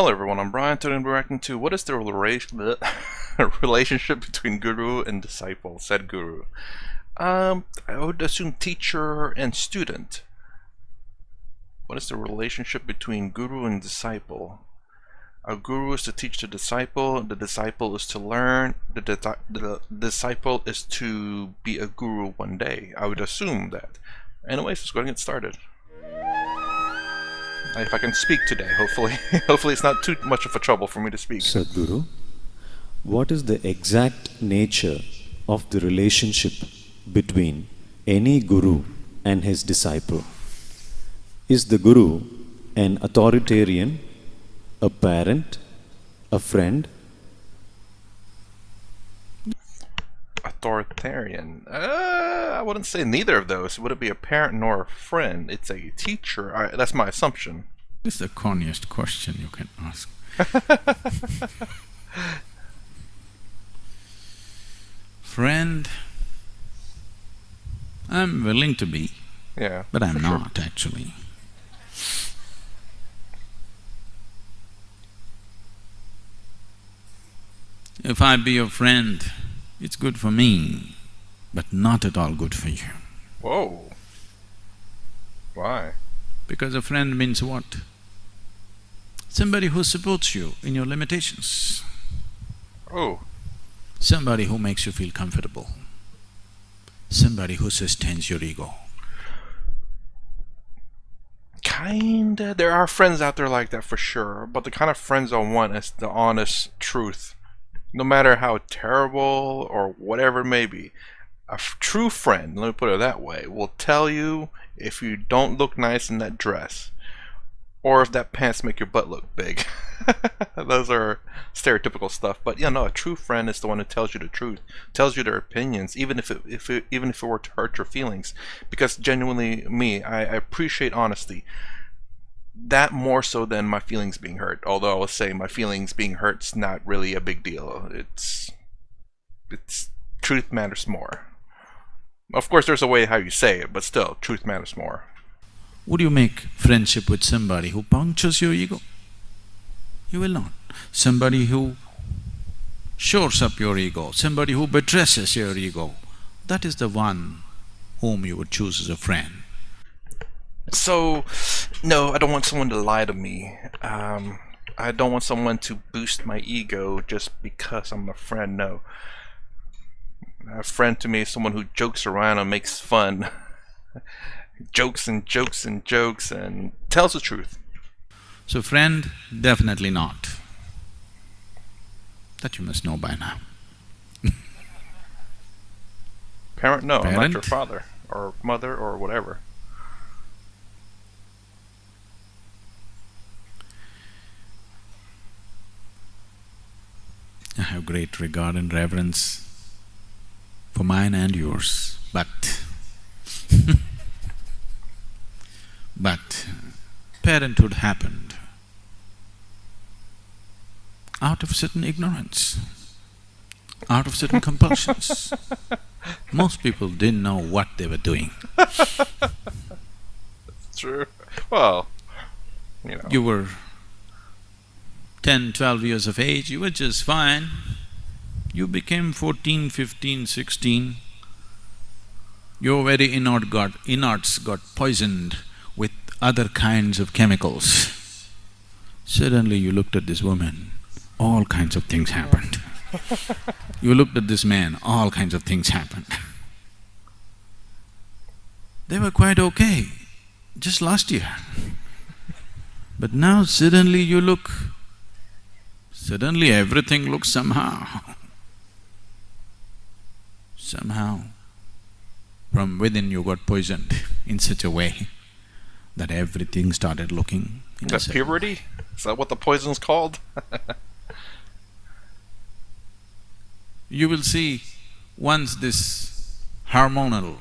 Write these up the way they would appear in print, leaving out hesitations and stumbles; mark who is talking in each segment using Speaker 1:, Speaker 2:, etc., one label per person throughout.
Speaker 1: Hello everyone, I'm Brian. Today we're reacting to what is the relationship between guru and disciple, Sadhguru. I would assume teacher and student. What is the relationship between guru and disciple? A guru is to teach the disciple is to learn, the disciple is to be a guru one day. I would assume that. Anyways, let's go ahead and get started. If I can speak today, hopefully. Hopefully it's not too much of a trouble for me to speak.
Speaker 2: Sadhguru, what is the exact nature of the relationship between any guru and his disciple? Is the guru an authoritarian, a parent, a friend?
Speaker 1: Authoritarian? I wouldn't say neither of those. Would it be a parent nor a friend? It's a teacher. That's my assumption.
Speaker 3: This is the corniest question you can ask. Friend, I'm willing to be,
Speaker 1: Yeah,
Speaker 3: but I'm
Speaker 1: for sure.
Speaker 3: not actually. If I be your friend, it's good for me, but not at all good for you.
Speaker 1: Whoa. Why?
Speaker 3: Because a friend means what? Somebody who supports you in your limitations.
Speaker 1: Oh.
Speaker 3: Somebody who makes you feel comfortable. Somebody who sustains your ego.
Speaker 1: Kinda. There are friends out there like that for sure, but the kind of friends I want is the honest truth. No matter how terrible or whatever it may be, a true friend, let me put it that way, will tell you if you don't look nice in that dress, or if that pants make your butt look big. Those are stereotypical stuff, but yeah, no, a true friend is the one who tells you the truth, tells you their opinions, even if it were to hurt your feelings. Because genuinely, I appreciate honesty. That more so than my feelings being hurt. Although I will say my feelings being hurt's not really a big deal. It's truth matters more. Of course, there's a way how you say it, but still, truth matters more.
Speaker 3: Would you make friendship with somebody who punctures your ego? You will not. Somebody who shores up your ego, somebody who buttresses your ego, that is the one whom you would choose as a friend.
Speaker 1: So, no, I don't want someone to lie to me. I don't want someone to boost my ego just because I'm a friend, no. A friend to me is someone who jokes around and makes fun. Jokes and jokes and jokes and tells the truth.
Speaker 3: So friend, definitely not. That you must know by now.
Speaker 1: Parent, no, I'm not
Speaker 3: Parent?
Speaker 1: your father or mother or whatever.
Speaker 3: I have great regard and reverence for mine and yours, but but parenthood happened out of certain ignorance, out of certain compulsions. Most people didn't know what they were doing.
Speaker 1: True. Well, you know.
Speaker 3: You were 10, 12 years of age, you were just fine. You became 14, 15, 16. Your very innerts got poisoned with other kinds of chemicals. Suddenly you looked at this woman, all kinds of things happened. You looked at this man, all kinds of things happened. They were quite okay just last year. But now suddenly you look… Suddenly everything looks somehow. Somehow, from within you got poisoned in such a way that everything started looking…
Speaker 1: That's puberty? Is that what the poison's called?
Speaker 3: You will see, once this hormonal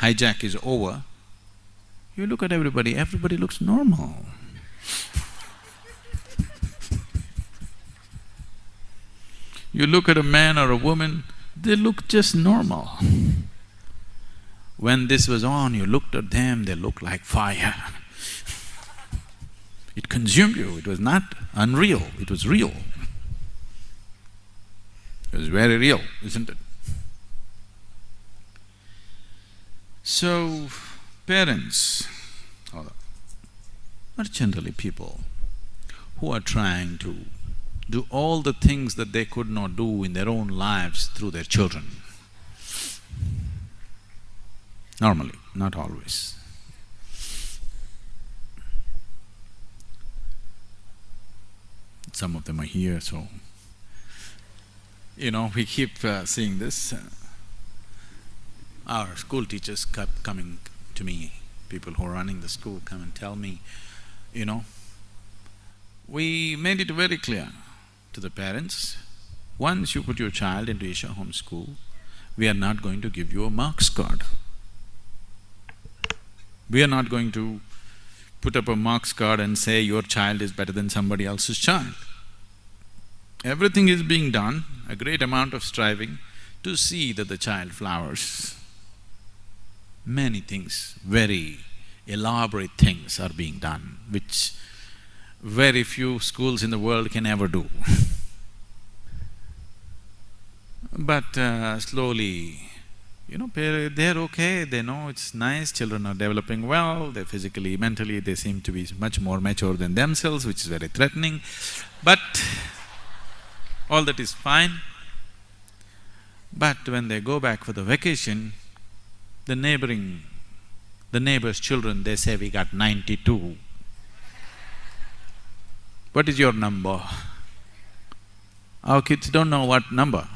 Speaker 3: hijack is over, you look at everybody looks normal. You look at a man or a woman, they look just normal. When this was on, you looked at them, they looked like fire. It consumed you. It was not unreal, it was real. It was very real, isn't it? So, parents are generally people who are trying to do all the things that they could not do in their own lives through their children. Normally, not always. Some of them are here, so… we keep seeing this. Our school teachers kept coming to me, people who are running the school come and tell me, we made it very clear to the parents, once you put your child into Isha Home School, we are not going to give you a marks card. We are not going to put up a marks card and say your child is better than somebody else's child. Everything is being done, a great amount of striving to see that the child flowers. Many things, very elaborate things are being done, which very few schools in the world can ever do. But slowly, they're okay, they know it's nice, children are developing well, they're physically, mentally, they seem to be much more mature than themselves, which is very threatening. But all that is fine. But when they go back for the vacation, the neighbor's children, they say, we got 92. What is your number? Our kids don't know what number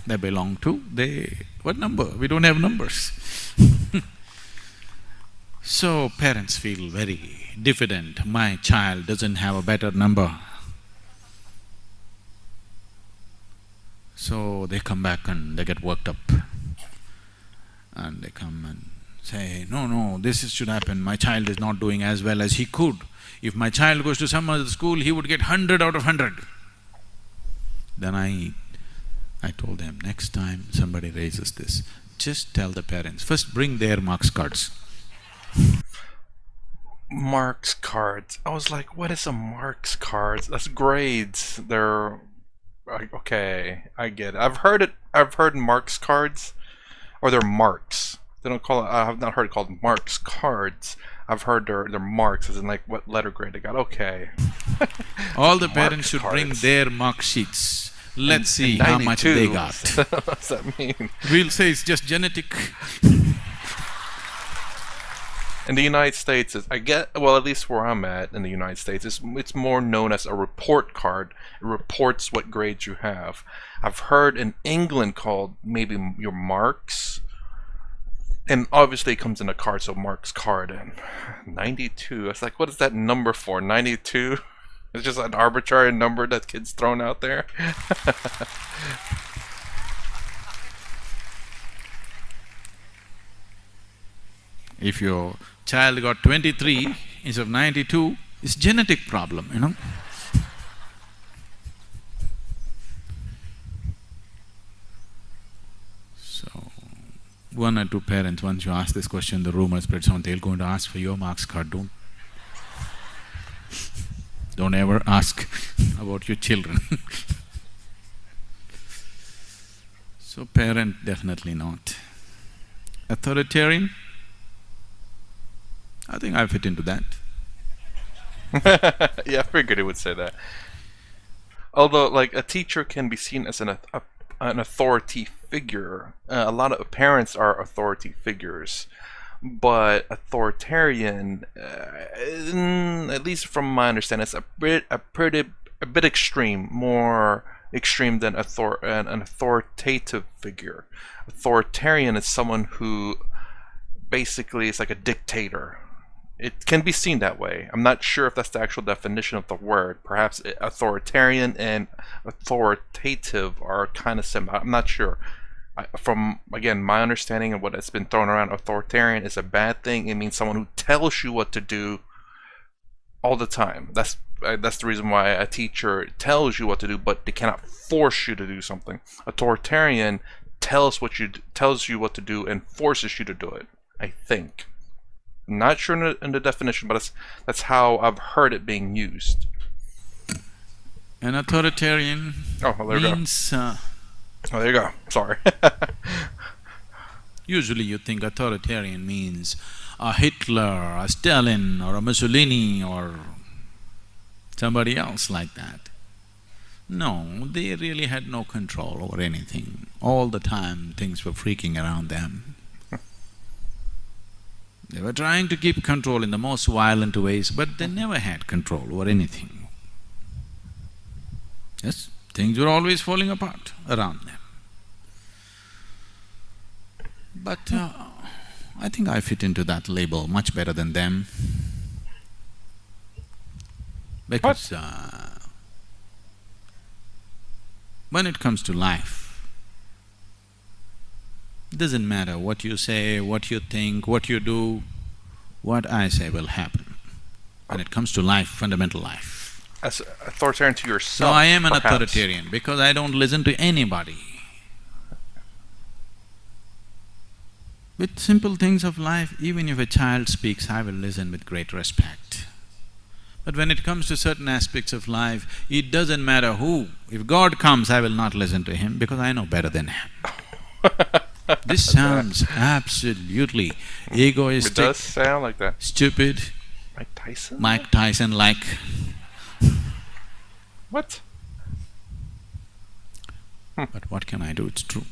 Speaker 3: they belong to. What number? We don't have numbers. So parents feel very diffident, my child doesn't have a better number. So they come back and they get worked up. And they come and say, no, this should happen, my child is not doing as well as he could. If my child goes to some other school, he would get 100 out of 100. Then I told them, next time somebody raises this, just tell the parents, first bring their marks cards.
Speaker 1: Marks cards. I was like, what is a marks cards? That's grades. They're… okay, I get it. I've heard marks cards, or they're marks. They don't call it… I have not heard it called marks cards. I've heard they're marks, as in like what letter grade they got. Okay.
Speaker 3: All the parents should bring their mark sheets. Let's see how much they got.
Speaker 1: What does that mean?
Speaker 3: We'll say it's just genetic.
Speaker 1: In the United States, well, at least where I'm at in the United States, it's more known as a report card. It reports what grades you have. I've heard in England called maybe your marks, and obviously it comes in a card, so marks card. And 92, it's like, what is that number for? 92? It's just an arbitrary number that kids thrown out there.
Speaker 3: If your child got 23 instead of 92, it's genetic problem, So, one or two parents, once you ask this question, the rumor spreads on, they're going to ask for your marks card. Don't ever ask about your children. So parent, definitely not. Authoritarian? I think I fit into that.
Speaker 1: Yeah, I figured it would say that. Although, like, a teacher can be seen as an authority figure. A lot of parents are authority figures. But authoritarian, at least from my understanding, it's a bit extreme, more extreme than an authoritative figure. Authoritarian is someone who basically is like a dictator. It can be seen that way. I'm not sure if that's the actual definition of the word. Perhaps authoritarian and authoritative are kind of similar. I'm not sure. From, again, my understanding of what has been thrown around, authoritarian is a bad thing. It means someone who tells you what to do all the time. That's the reason why a teacher tells you what to do, but they cannot force you to do something. Authoritarian tells you what to do and forces you to do it, I think. Not sure in the definition, but that's how I've heard it being used.
Speaker 3: An authoritarian
Speaker 1: Oh, well, there you go.
Speaker 3: means…
Speaker 1: Oh, there you go. Sorry.
Speaker 3: usually you think authoritarian means a Hitler, a Stalin, or a Mussolini, or somebody else like that. No, they really had no control over anything. All the time things were freaking around them. They were trying to keep control in the most violent ways, but they never had control over anything. Yes, things were always falling apart around them. But I think I fit into that label much better than them. Because when it comes to life, it doesn't matter what you say, what you think, what you do, what I say will happen. When it comes to life, fundamental life.
Speaker 1: As authoritarian to yourself,
Speaker 3: So I am an
Speaker 1: perhaps.
Speaker 3: authoritarian because I don't listen to anybody. With simple things of life, even if a child speaks, I will listen with great respect. But when it comes to certain aspects of life, it doesn't matter who. If God comes, I will not listen to him because I know better than him. This sounds absolutely egoistic,
Speaker 1: It does sound like that.
Speaker 3: stupid,
Speaker 1: Mike Tyson?
Speaker 3: Mike Tyson-like.
Speaker 1: What?
Speaker 3: But what can I do? It's true.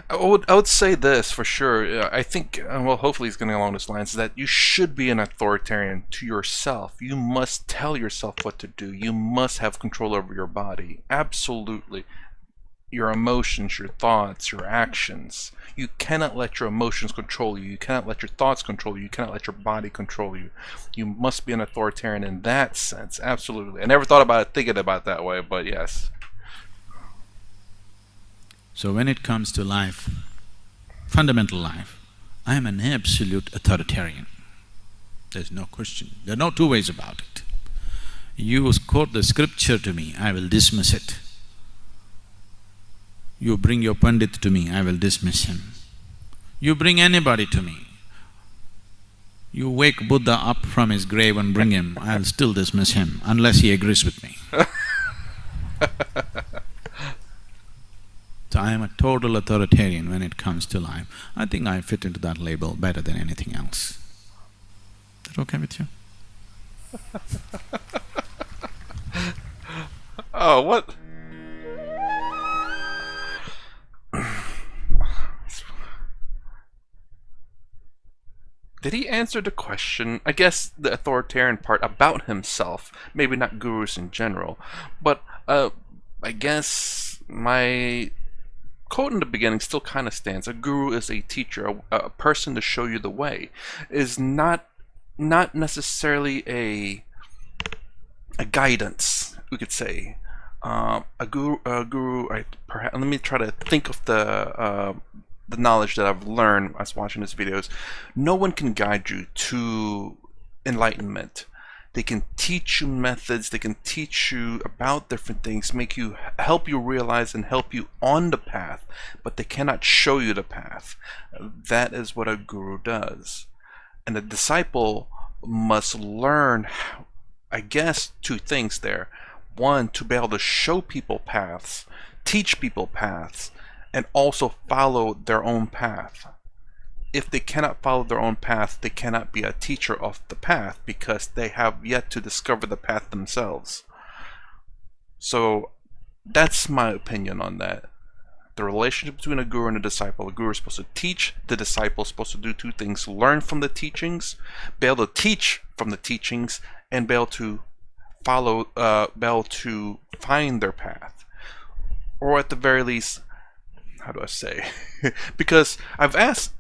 Speaker 1: I would say this for sure. I think, well, hopefully he's going along those lines, that you should be an authoritarian to yourself. You must tell yourself what to do. You must have control over your body. Absolutely. Your emotions, your thoughts, your actions. You cannot let your emotions control you. You cannot let your thoughts control you. You cannot let your body control you. You must be an authoritarian in that sense. Absolutely. I never thought about it thinking about it that way, but yes.
Speaker 3: So when it comes to life, fundamental life, I am an absolute authoritarian. There's no question. There are no two ways about it. You quote the scripture to me, I will dismiss it. You bring your Pandit to me, I will dismiss him. You bring anybody to me. You wake Buddha up from his grave and bring him, I'll still dismiss him unless he agrees with me. So I am a total authoritarian when it comes to life. I think I fit into that label better than anything else. Is that okay with you?
Speaker 1: Oh, what? Did he answer the question? I guess the authoritarian part about himself, maybe not gurus in general, but I guess my quote in the beginning still kind of stands. A guru is a teacher, a person to show you the way. Is not necessarily a guidance, we could say. A guru. Perhaps, let me try to think of the knowledge that I've learned as watching these videos. No one can guide you to enlightenment. They can teach you methods, they can teach you about different things, help you realize and help you on the path, but they cannot show you the path. That is what a guru does. And a disciple must learn, I guess, two things there. One, to be able to show people paths, teach people paths, and also follow their own path. If they cannot follow their own path, they cannot be a teacher of the path because they have yet to discover the path themselves. So that's my opinion on that. The relationship between a guru and a disciple. The guru is supposed to teach, the disciple is supposed to do two things: learn from the teachings, be able to teach from the teachings, and be able to follow, be able to find their path. Or at the very least, how do I say? Because I've asked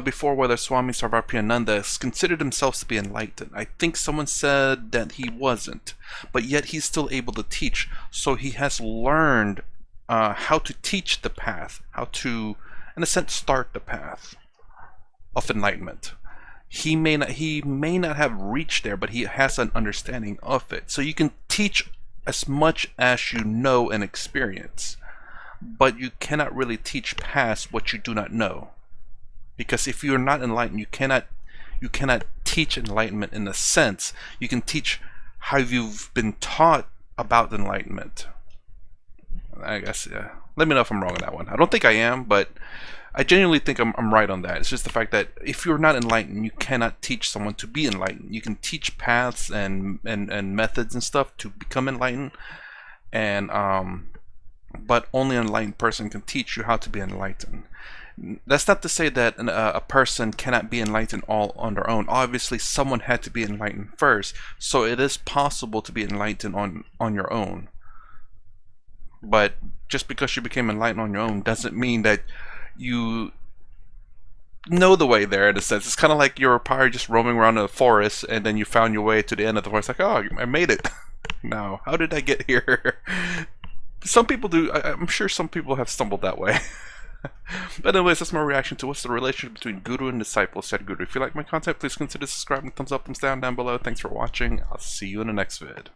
Speaker 1: before whether Swami Sarvapriyananda considered himself to be enlightened. I think someone said that he wasn't, but yet he's still able to teach. So he has learned how to teach the path, how to, in a sense, start the path of enlightenment. He may not have reached there, but he has an understanding of it. So you can teach as much as you know and experience, but you cannot really teach past what you do not know. Because if you're not enlightened, you cannot teach enlightenment in a sense. You can teach how you've been taught about enlightenment. I guess, yeah. Let me know if I'm wrong on that one. I don't think I am, but I genuinely think I'm right on that. It's just the fact that if you're not enlightened, you cannot teach someone to be enlightened. You can teach paths and methods and stuff to become enlightened, and but only an enlightened person can teach you how to be enlightened. That's not to say that a person cannot be enlightened all on their own. Obviously, someone had to be enlightened first, so it is possible to be enlightened on your own. But just because you became enlightened on your own doesn't mean that you know the way there, in a sense. It's kind of like you're probably just roaming around the forest and then you found your way to the end of the forest, like, oh, I made it. Now, how did I get here? Some people do. I'm sure some people have stumbled that way. But anyways, that's my reaction to what's the relationship between Guru and disciple, Sadhguru. If you like my content, please consider subscribing, thumbs up, thumbs down below. Thanks for watching. I'll see you in the next vid.